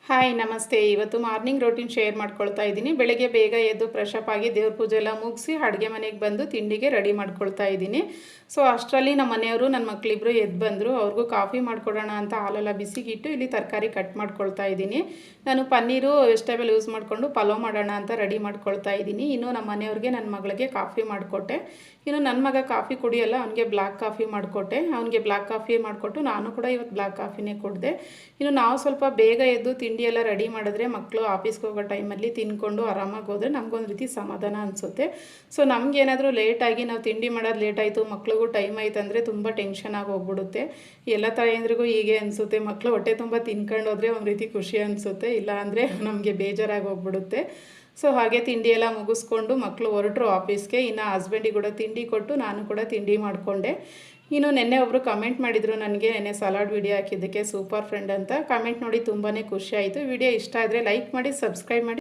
Hi ನಮಸ್ತೆ. ಇವತ್ತು morning routine share ಮಾಡ್ಕೊಳ್ತಾ ಇದ್ದೀನಿ. ಬೆಳಗ್ಗೆ ಬೇಗ ಎದ್ದು ಫ್ರೆಶ್ ಅಪ್ ಆಗಿ ದೇವ್ರ ಪೂಜೆ ಎಲ್ಲ ಮುಗಿಸಿ ಅಡುಗೆ ಮನೆಗೆ ಬಂದು ತಿಂಡಿಗೆ ರೆಡಿ ಮಾಡ್ಕೊಳ್ತಾ ಇದ್ದೀನಿ. ಸೊ ಅಷ್ಟರಲ್ಲಿ ನಮ್ಮ ಮನೆಯವರು ನನ್ನ ಮಕ್ಕಳಿಬ್ಬರು ಎದ್ದು ಬಂದರು. ಅವ್ರಿಗೂ ಕಾಫಿ ಮಾಡಿಕೊಡೋಣ ಅಂತ ಹಾಲೆಲ್ಲ ಬಿಸಿಗಿಟ್ಟು ಇಲ್ಲಿ ತರಕಾರಿ ಕಟ್ ಮಾಡ್ಕೊಳ್ತಾ ಇದ್ದೀನಿ. ನಾನು ಪನ್ನೀರು ವೆಜಿಟೇಬಲ್ ಯೂಸ್ ಮಾಡಿಕೊಂಡು ಪಲಾವ್ ಮಾಡೋಣ ಅಂತ ರೆಡಿ ಮಾಡ್ಕೊಳ್ತಾ ಇದ್ದೀನಿ. ಇನ್ನು ನಮ್ಮ ಮನೆಯವ್ರಿಗೆ ನನ್ನ ಮಗಳಿಗೆ ಕಾಫಿ ಮಾಡಿಕೊಟ್ಟೆ. ಇನ್ನು ನನ್ನ ಮಗ ಕಾಫಿ ಕುಡಿಯಲ್ಲ, ಅವನಿಗೆ ಬ್ಲ್ಯಾಕ್ ಕಾಫಿ ಮಾಡಿಕೊಟ್ಟೆ. ಅವನಿಗೆ ಬ್ಲ್ಯಾಕ್ ಕಾಫಿ ಮಾಡಿಕೊಟ್ಟು ನಾನು ಕೂಡ ಇವತ್ತು ಬ್ಲ್ಯಾಕ್ ಕಾಫಿನೇ ಕುಡಿದೆ. ಇನ್ನು ನಾವು ಸ್ವಲ್ಪ ಬೇಗ ಎದ್ದು ತಿಂಡಿ ಎಲ್ಲ ರೆಡಿ ಮಾಡಿದ್ರೆ ಮಕ್ಕಳು ಆಫೀಸ್ಗೆ ಹೋಗೋ ಟೈಮಲ್ಲಿ ತಿಂದ್ಕೊಂಡು ಆರಾಮಾಗಿ ಹೋದರೆ ನಮಗೊಂದು ರೀತಿ ಸಮಾಧಾನ ಅನಿಸುತ್ತೆ. ಸೊ ನಮಗೇನಾದರೂ ಲೇಟಾಗಿ ನಾವು ತಿಂಡಿ ಮಾಡೋದು ಲೇಟಾಯಿತು, ಮಕ್ಳಿಗೂ ಟೈಮ್ ಆಯ್ತು ಅಂದರೆ ತುಂಬ ಟೆನ್ಷನ್ ಆಗಿ ಹೋಗ್ಬಿಡುತ್ತೆ. ಎಲ್ಲ ತಾಯಂದ್ರಿಗೂ ಹೀಗೆ ಅನಿಸುತ್ತೆ. ಮಕ್ಕಳು ಹೊಟ್ಟೆ ತುಂಬ ತಿನ್ಕೊಂಡು ಹೋದರೆ ಒಂದು ರೀತಿ ಖುಷಿ ಅನಿಸುತ್ತೆ, ಇಲ್ಲ ಅಂದರೆ ನಮಗೆ ಬೇಜಾರಾಗಿ ಹೋಗ್ಬಿಡುತ್ತೆ. ಸೊ ಹಾಗೆ ತಿಂಡಿ ಎಲ್ಲ ಮುಗಿಸ್ಕೊಂಡು ಮಕ್ಕಳು ಹೊರಟರು ಆಫೀಸ್ಗೆ. ಇನ್ನು ಹಸ್ಬೆಂಡಿಗೆ ಕೂಡ ತಿಂಡಿ ಕೊಟ್ಟು ನಾನು ಕೂಡ ತಿಂಡಿ ಮಾಡಿಕೊಂಡೆ. ಇನ್ನು ನೆನ್ನೆ ಒಬ್ಬರು ಕಮೆಂಟ್ ಮಾಡಿದರು ನನಗೆ, ನೆನ್ನೆ ಸಲಾಡ್ ವಿಡಿಯೋ ಹಾಕಿದ್ದಕ್ಕೆ ಸೂಪರ್ ಫ್ರೆಂಡ್ ಅಂತ ಕಮೆಂಟ್ ನೋಡಿ ತುಂಬಾ ಖುಷಿ ಆಯಿತು. ವಿಡಿಯೋ ಇಷ್ಟ ಆದರೆ ಲೈಕ್ ಮಾಡಿ, ಸಬ್ಸ್ಕ್ರೈಬ್ ಮಾಡಿ.